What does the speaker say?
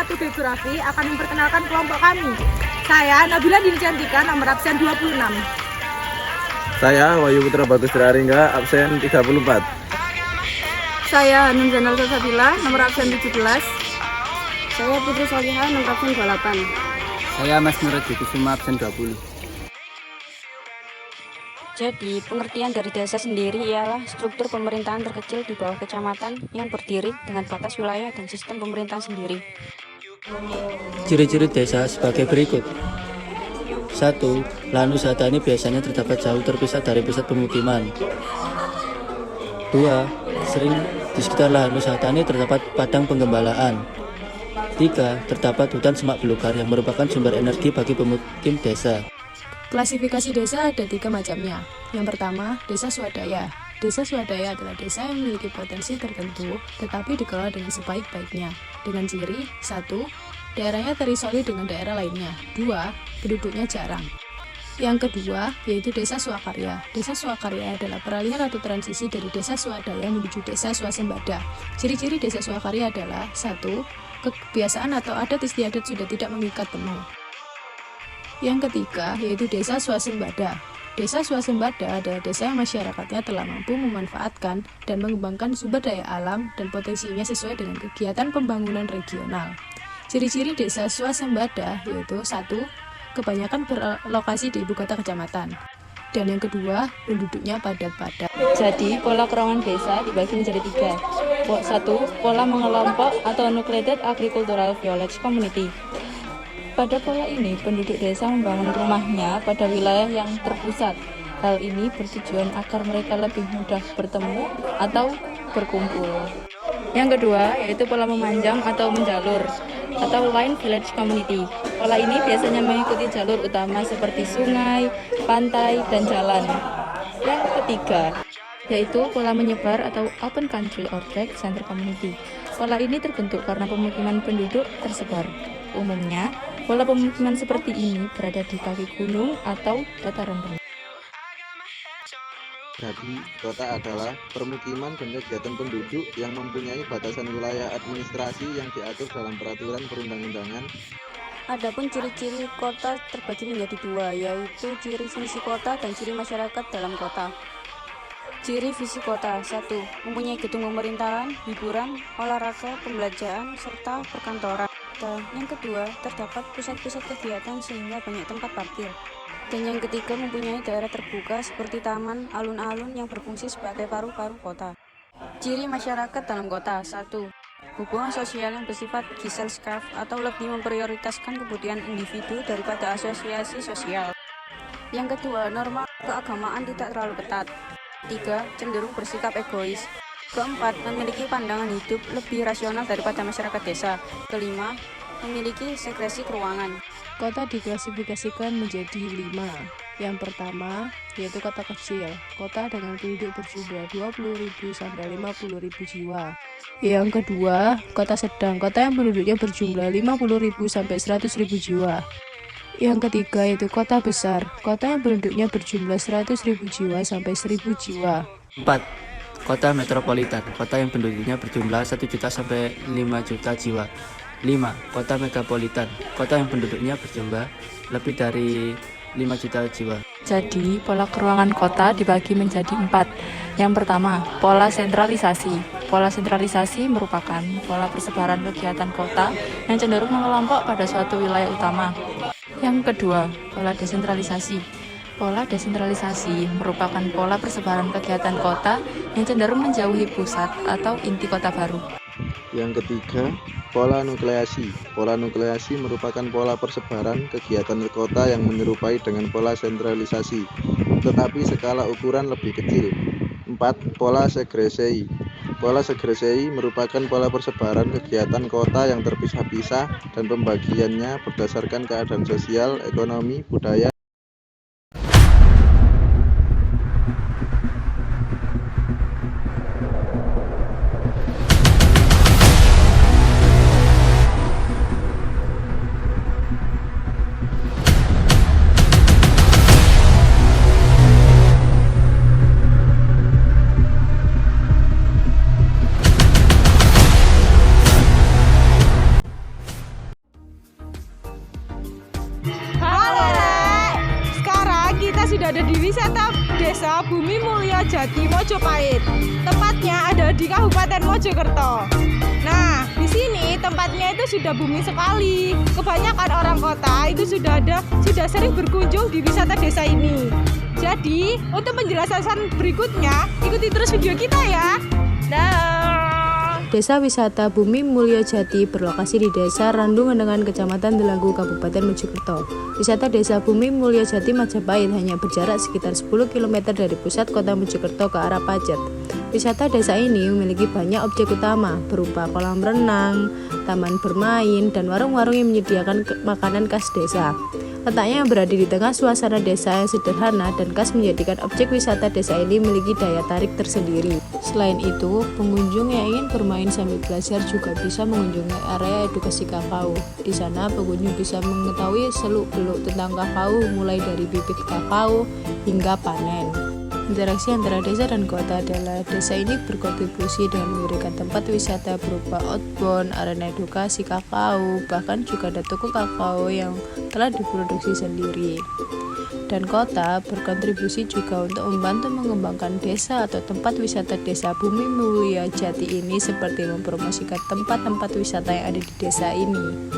1 Geografi akan memperkenalkan kelompok kami. Saya Nabila Dini Cantika, nomor absen 26. Saya Wahyu Putra Bagus Raringga, absen 34. Saya Hanum Zainal Sabila, nomor absen 17. Saya Putri Salihah, nomor absen 28. Saya Mas Nurul Kusuma, absen 20. Jadi, pengertian dari desa sendiri ialah struktur pemerintahan terkecil di bawah kecamatan yang berdiri dengan batas wilayah dan sistem pemerintahan sendiri. Ciri-ciri desa sebagai berikut. 1. Lahan usaha tani biasanya terdapat jauh terpisah dari pusat pemukiman. 2. Sering di sekitar lahan usaha tani terdapat padang penggembalaan. 3. Terdapat hutan semak belukar yang merupakan sumber energi bagi pemukim desa. Klasifikasi desa ada 3 macamnya. Yang pertama, desa swadaya. Desa swadaya adalah desa yang memiliki potensi tertentu, tetapi dikelola dengan sebaik-baiknya. Dengan ciri, 1. Daerahnya terisolir dengan daerah lainnya. 2. Penduduknya jarang. Yang kedua, yaitu desa swakarya. Desa swakarya adalah peralihan atau transisi dari desa swadaya menuju desa swasembada. Ciri-ciri desa swakarya adalah 1. Kebiasaan atau adat istiadat sudah tidak mengikat penuh. Yang ketiga, yaitu desa swasembada. Desa swasembada adalah desa yang masyarakatnya telah mampu memanfaatkan dan mengembangkan sumber daya alam dan potensinya sesuai dengan kegiatan pembangunan regional. Ciri-ciri desa swasembada yaitu 1. Kebanyakan berlokasi di ibu kota kecamatan. Dan yang kedua, penduduknya padat-padat. Jadi, pola keuangan desa dibagi menjadi 3. 1. Pola mengelompok atau Nucleated Agricultural Village Community. Pada pola ini, penduduk desa membangun rumahnya pada wilayah yang terpusat. Hal ini bertujuan agar mereka lebih mudah bertemu atau berkumpul. Yang kedua, yaitu pola memanjang atau menjalur, atau Line Village Community. Pola ini biasanya mengikuti jalur utama seperti sungai, pantai, dan jalan. Yang ketiga, yaitu pola menyebar atau Open Country or Tract Center Community. Pola ini terbentuk karena pemukiman penduduk tersebar. Umumnya, pola pemukiman seperti ini berada di kaki gunung atau dataran rendah. Jadi, kota adalah permukiman dan kegiatan penduduk yang mempunyai batasan wilayah administrasi yang diatur dalam peraturan perundang-undangan. Adapun ciri-ciri kota terbagi menjadi 2, yaitu ciri visi kota dan ciri masyarakat dalam kota. Ciri visi kota: 1. Mempunyai gedung pemerintahan, hiburan, olahraga, pembelajaran, serta perkantoran. Dan yang kedua, terdapat pusat-pusat kegiatan sehingga banyak tempat parkir. Dan yang ketiga, mempunyai daerah terbuka seperti taman, alun-alun yang berfungsi sebagai paru-paru kota. Ciri masyarakat dalam kota: 1. Hubungan sosial yang bersifat Gesellschaft atau lebih memprioritaskan kebutuhan individu daripada asosiasi sosial. Yang kedua, norma keagamaan tidak terlalu ketat. 3. Cenderung bersikap egois. Keempat, memiliki pandangan hidup lebih rasional daripada masyarakat desa. Kelima, memiliki sekresi keuangan. Kota diklasifikasikan menjadi 5. Yang pertama, yaitu kota kecil. Kota dengan penduduk berjumlah 20.000 sampai 50.000 jiwa. Yang kedua, kota sedang. Kota yang penduduknya berjumlah 50.000 sampai 100.000 jiwa. Yang ketiga, yaitu kota besar. Kota yang penduduknya berjumlah 100.000 jiwa sampai 1.000 jiwa. 4. Kota metropolitan. Kota yang penduduknya berjumlah 1 juta sampai 5 juta jiwa. 5. Kota megapolitan. Kota yang penduduknya berjumlah lebih dari 5 juta jiwa. Jadi, pola keuangan kota dibagi menjadi 4. Yang pertama, pola sentralisasi. Pola sentralisasi merupakan pola persebaran kegiatan kota yang cenderung mengelompok pada suatu wilayah utama. Yang kedua, pola desentralisasi. Pola desentralisasi merupakan pola persebaran kegiatan kota yang cenderung menjauhi pusat atau inti kota baru. Yang ketiga, pola nukleasi. Pola nukleasi merupakan pola persebaran kegiatan kota yang menyerupai dengan pola sentralisasi, tetapi skala ukuran lebih kecil. 4. Pola segresei. Pola segresei merupakan pola persebaran kegiatan kota yang terpisah-pisah dan pembagiannya berdasarkan keadaan sosial, ekonomi, budaya. di wisata Desa Bumi Mulyo Jati Mojopahit. Tepatnya ada di Kabupaten Mojokerto. Nah, di sini tempatnya itu sudah booming sekali. Kebanyakan orang kota itu sudah sering berkunjung di wisata desa ini. Jadi, untuk penjelasan berikutnya, ikuti terus video kita ya. Desa Wisata Bumi Mulyo Jati berlokasi di Desa Randungenengan, Kecamatan Delanggu, Kabupaten Mojokerto. Wisata Desa Bumi Mulyo Jati Majapahit hanya berjarak sekitar 10 km dari pusat kota Mojokerto ke arah Pacet. Wisata desa ini memiliki banyak objek utama berupa kolam renang, taman bermain, dan warung-warung yang menyediakan makanan khas desa. Letaknya yang berada di tengah suasana desa yang sederhana dan khas menjadikan objek wisata desa ini memiliki daya tarik tersendiri. Selain itu, pengunjung yang ingin bermain sambil belajar juga bisa mengunjungi area edukasi kakao. Di sana, pengunjung bisa mengetahui seluk-beluk tentang kakao mulai dari bibit kakao hingga panen. Interaksi antara desa dan kota adalah desa ini berkontribusi dengan memberikan tempat wisata berupa outbound, arena edukasi kakao, bahkan juga ada toko kakao yang telah diproduksi sendiri. Dan kota berkontribusi juga untuk membantu mengembangkan desa atau tempat wisata Desa Bumi Mulyo Jati ini seperti mempromosikan tempat-tempat wisata yang ada di desa ini.